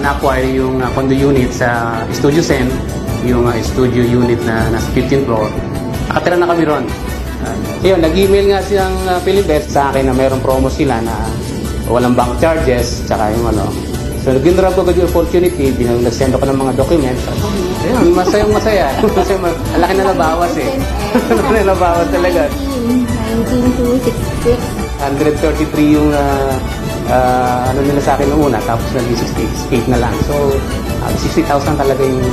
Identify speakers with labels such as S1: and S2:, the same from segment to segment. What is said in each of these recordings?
S1: na-acquire yung condo unit sa Studio Sen, yung studio unit na nasa 15th floor. Nakatira na kami ron. Yun, nag-email nga siyang Philippines sa akin na mayroong promo sila na walang bank charges, tsaka yung ano. So, ginrab ko agad yung opportunity, nag-send ako ng mga documents. Ayun, masaya. Ang laki na nabawas eh. Ang laki na nabawas talaga.
S2: 19,266.
S1: 133 yung ano nila sa akin noong una, tapos naging 68 na lang. So, 60,000 talaga yung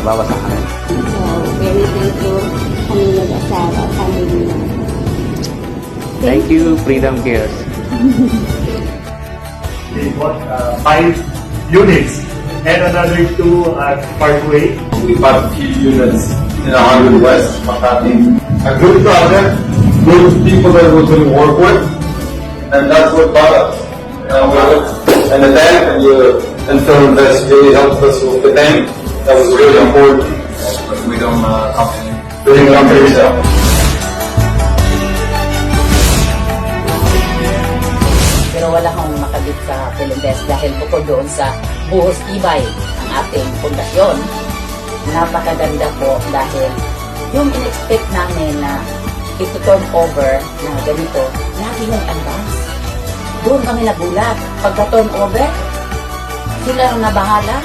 S1: nabawas sa akin.
S2: So, very thankful kami nag-asawa, family na.
S1: Thank you, Freedom Cares.
S3: They bought 5 units and another 2 at Parkway.
S4: We bought 3 units in 100 West, Makati. A good project, good people that we're going to work with, and that's what brought us. And the bank and the internal invest really helped us with the bank. That was really important. Freedom Company. Freedom Company yourself.
S5: Pero wala akong makabit sa Philinvest dahil bukod doon sa buhos tibay ang ating pundasyon. Napakaganda po dahil yung in-expect namin na ito turn over na ganito, lagi yung advance. Doon kami nagulat. Pagka-turn over, sila ang nabahala.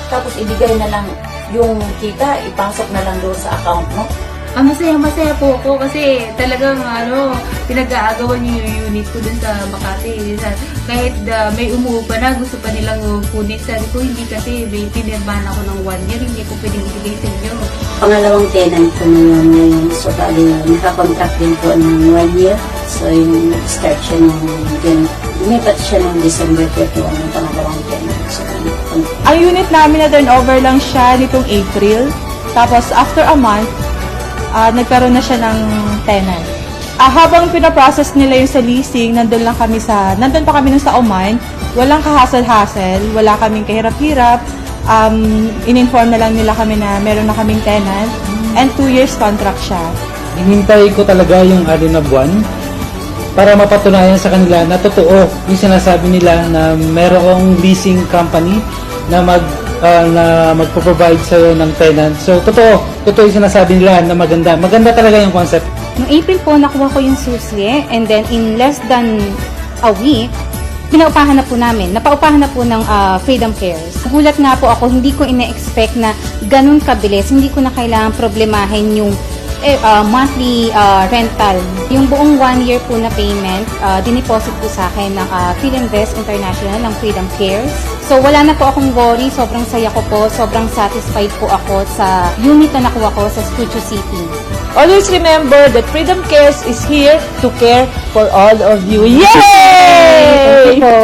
S5: Tapos ibigay na lang yung kita, ipasok na lang doon sa account mo.
S6: Masaya po ako kasi talagang pinag-aagawan niyo yung unit ko dun sa Makati. Kahit may umuupa na, gusto pa nilang kunin. Sabi ko, hindi kasi may pinirmahan ako ng 1 year, hindi ko pwedeng ibigay sa inyo.
S2: Pangalawang tenant ko na yun ngayon. So, bali, nakakontract din po ng 1 year. So, yung nag-start siya lumipat siya ng December 31 ng pangalawang tenant. So,
S7: ang unit namin na turnover lang siya nitong April. Tapos, after a month, nagkaroon na siya ng tenant. Habang pinaprocess nila yung sa leasing, nandun pa kami nung sa Oman, walang kahasal-hasal, wala kaming kahirap-hirap. In-inform na lang nila kami na meron na kaming tenant, and 2 years contract siya.
S8: Hinintay ko talaga yung 6 na buwan para mapatunayan sa kanila na totoo yung sinasabi nila na merong leasing company na magpo-provide sa'yo ng tenant. So, totoo yung sinasabi nila na maganda. Maganda talaga yung concept.
S7: Noong April po, nakuha ko yung susi, and then in less than a week, pinaupahan na po namin. Napaupahan na po ng Freedom Cares. Gulat nga po ako, hindi ko ina-expect na ganun kabilis. Hindi ko na kailangan problemahin yung monthly rental. Yung buong 1 year po na payment, dineposit po sa akin ng Philinvest International ng Freedom Cares. So wala na po akong worry, sobrang saya ko po, sobrang satisfied po ako sa unit na nakuha ko sa Studio City.
S9: Always remember that Freedom Cares is here to care for all of you. Yay!
S7: Thank you po.